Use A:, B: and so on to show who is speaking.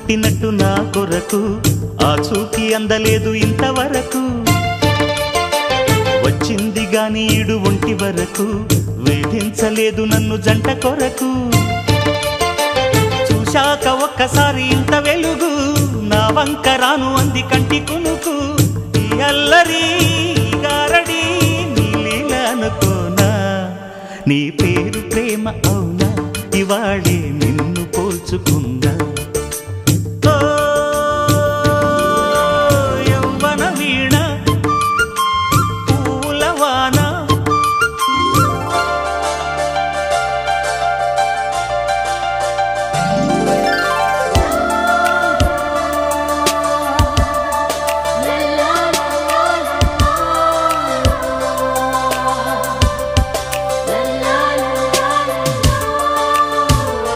A: పుట్టినట్టు నా కొరకు ఆ చూకి అందలేదు ఇంతవరకు వచ్చింది గాని ఈడు ఒంటి వరకు వేధించలేదు నన్ను జంట కొరకు చూశాక ఒక్కసారి ఇంత వెలుగు నా వంక రాను అంది కంటి కునుకు ఈ అల్లరి గారడి నీ లీల అనుకోనా నీ పేరు ప్రేమ అవునా ఇవాళే నిన్ను పోల్చుకున్నా